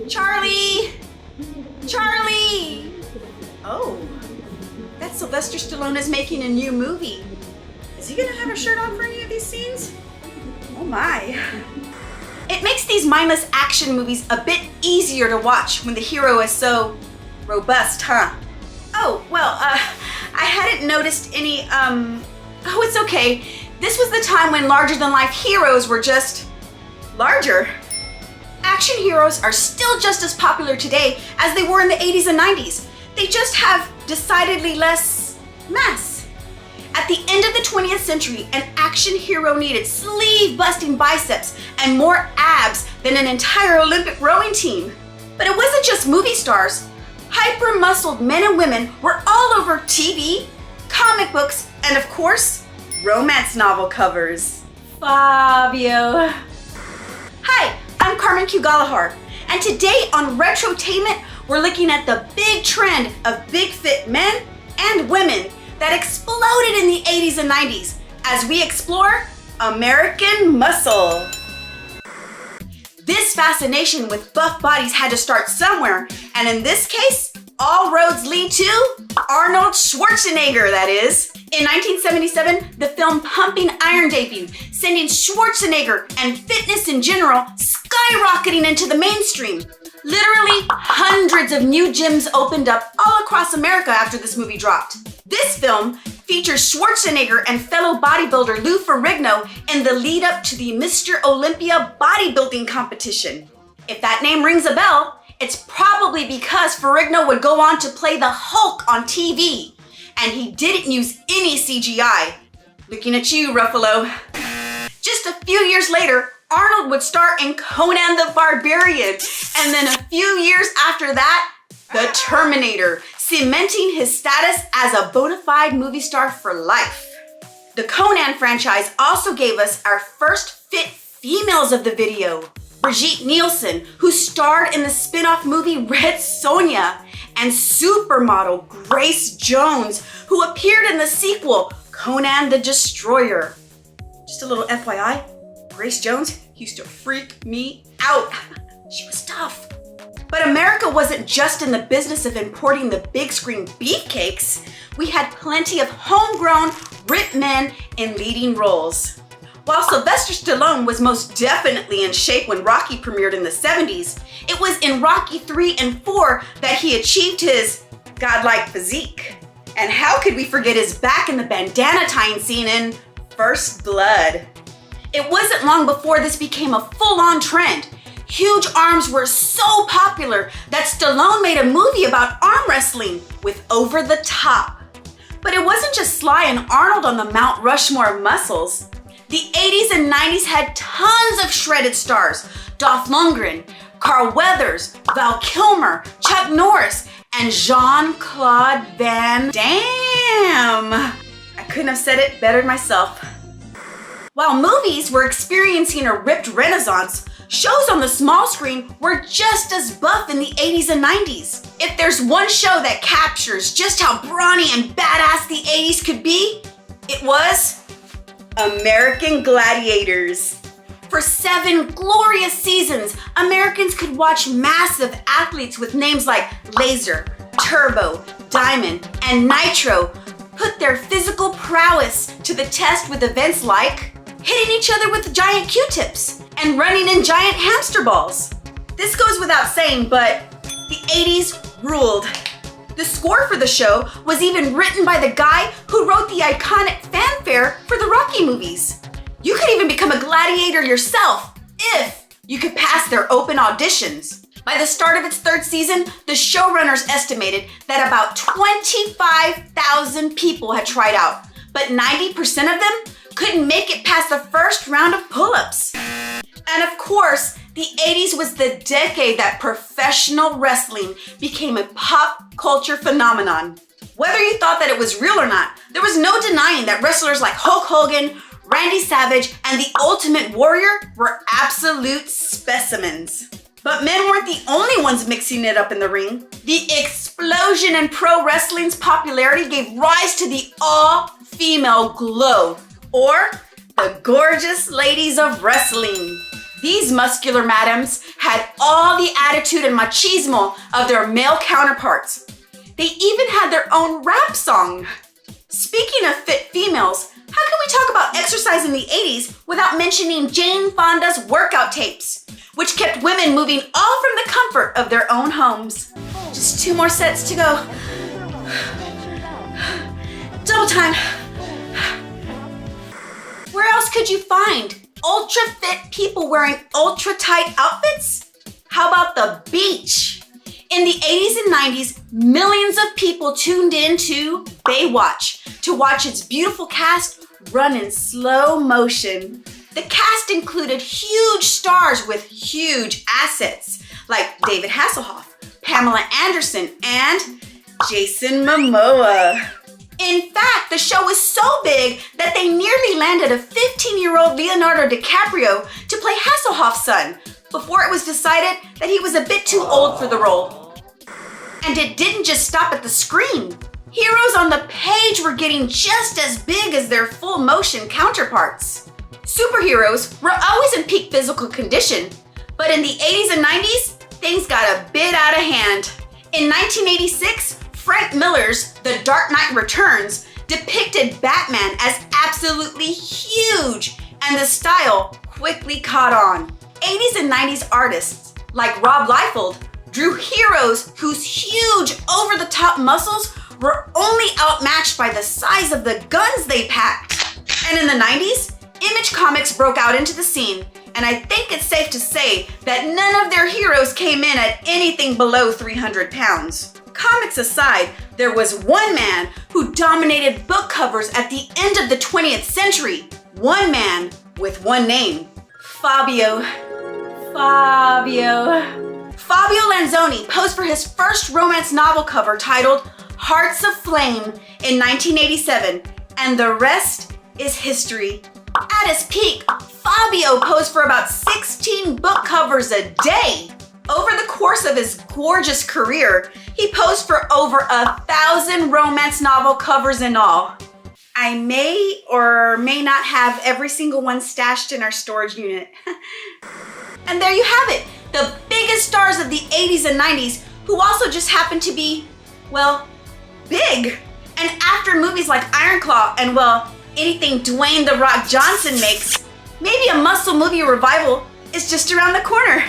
Charlie! Charlie! Oh, that Sylvester Stallone is making a new movie. Is he gonna have a shirt on for any of these scenes? Oh my. It makes these mindless action movies a bit easier to watch when the hero is so robust, huh? Oh, well, I hadn't noticed any, oh, it's okay. This was the time when larger-than-life heroes were just larger. Action heroes are still just as popular today as they were in the 80s and 90s. They just have decidedly less mass. At the end of the 20th century, an action hero needed sleeve-busting biceps and more abs than an entire Olympic rowing team. But it wasn't just movie stars. Hyper-muscled men and women were all over TV, comic books, and of course, romance novel covers. Fabio. Hi, I'm Carmen Q Gollihar, and today on Retrotainment, we're looking at the big trend of big fit men and women that exploded in the 80s and 90s as we explore American muscle. This fascination with buff bodies had to start somewhere, and in this case, all roads lead to Arnold Schwarzenegger, that is. In 1977, the film Pumping Iron debuted, sending Schwarzenegger and fitness in general skyrocketing into the mainstream. Literally hundreds of new gyms opened up all across America after this movie dropped. This film features Schwarzenegger and fellow bodybuilder Lou Ferrigno in the lead up to the Mr. Olympia bodybuilding competition. If that name rings a bell, it's probably because Ferrigno would go on to play the Hulk on TV, and he didn't use any CGI. Looking at you, Ruffalo. Just a few years later, Arnold would star in Conan the Barbarian, and then a few years after that, The Terminator, cementing his status as a bona fide movie star for life. The Conan franchise also gave us our first fit females of the video. Brigitte Nielsen, who starred in the spin-off movie Red Sonja, and supermodel Grace Jones, who appeared in the sequel Conan the Destroyer. Just a little FYI, Grace Jones used to freak me out. She was tough. But America wasn't just in the business of importing the big screen beefcakes. We had plenty of homegrown, ripped men in leading roles. While Sylvester Stallone was most definitely in shape when Rocky premiered in the 70s, it was in Rocky 3 and 4 that he achieved his godlike physique. And how could we forget his back in the bandana tying scene in First Blood? It wasn't long before this became a full-on trend. Huge arms were so popular that Stallone made a movie about arm wrestling with Over the Top. But it wasn't just Sly and Arnold on the Mount Rushmore of muscles. The 80s and 90s had tons of shredded stars. Dolph Lundgren, Carl Weathers, Val Kilmer, Chuck Norris, and Jean-Claude Van Damme. I couldn't have said it better myself. While movies were experiencing a ripped renaissance, shows on the small screen were just as buff in the 80s and 90s. If there's one show that captures just how brawny and badass the 80s could be, it was American Gladiators. For 7 glorious seasons, Americans could watch massive athletes with names like Laser, Turbo, Diamond, and Nitro put their physical prowess to the test with events like hitting each other with giant Q-tips and running in giant hamster balls. This goes without saying, but the 80s ruled. The score for the show was even written by the guy who wrote the iconic fanfare for the Rocky movies. You could even become a gladiator yourself if you could pass their open auditions. By the start of its 3rd season, the showrunners estimated that about 25,000 people had tried out, but 90% of them couldn't make it past the first round of pull-ups. And of course, the 80s was the decade that professional wrestling became a pop culture phenomenon. Whether you thought that it was real or not, there was no denying that wrestlers like Hulk Hogan, Randy Savage, and the Ultimate Warrior were absolute specimens. But men weren't the only ones mixing it up in the ring. The explosion in pro wrestling's popularity gave rise to the all-female glow, or the gorgeous ladies of wrestling. These muscular madams had all the attitude and machismo of their male counterparts. They even had their own rap song. Speaking of fit females, how can we talk about exercise in the 80s without mentioning Jane Fonda's workout tapes, which kept women moving all from the comfort of their own homes? Just 2 more sets to go. Double time. Where else could you find ultra fit people wearing ultra tight outfits? How about the beach? In the 80s and 90s, millions of people tuned in to Baywatch to watch its beautiful cast run in slow motion. The cast included huge stars with huge assets like David Hasselhoff, Pamela Anderson, and Jason Momoa. In fact, the show was so big that they nearly landed a 15-year-old Leonardo DiCaprio to play Hasselhoff's son before it was decided that he was a bit too old for the role. And it didn't just stop at the screen. Heroes on the page were getting just as big as their full motion counterparts. Superheroes were always in peak physical condition, but in the 80s and 90s, things got a bit out of hand. In 1986, Frank Miller's The Dark Knight Returns depicted Batman as absolutely huge, and the style quickly caught on. 80s and 90s artists like Rob Liefeld drew heroes whose huge, over-the-top muscles were only outmatched by the size of the guns they packed. And in the 90s, Image Comics broke out into the scene, and I think it's safe to say that none of their heroes came in at anything below 300 pounds. Comics aside, there was one man who dominated book covers at the end of the 20th century. One man with one name, Fabio Lanzoni posed for his first romance novel cover titled Hearts of Flame in 1987, and the rest is history. At his peak, Fabio posed for about 16 book covers a day. Over the course of his gorgeous career, he posed for over 1,000 romance novel covers in all. I may or may not have every single one stashed in our storage unit. And there you have it, the biggest stars of the 80s and 90s who also just happened to be, well, big. And after movies like Iron Claw and, well, anything Dwayne "The Rock" Johnson makes, maybe a muscle movie revival is just around the corner.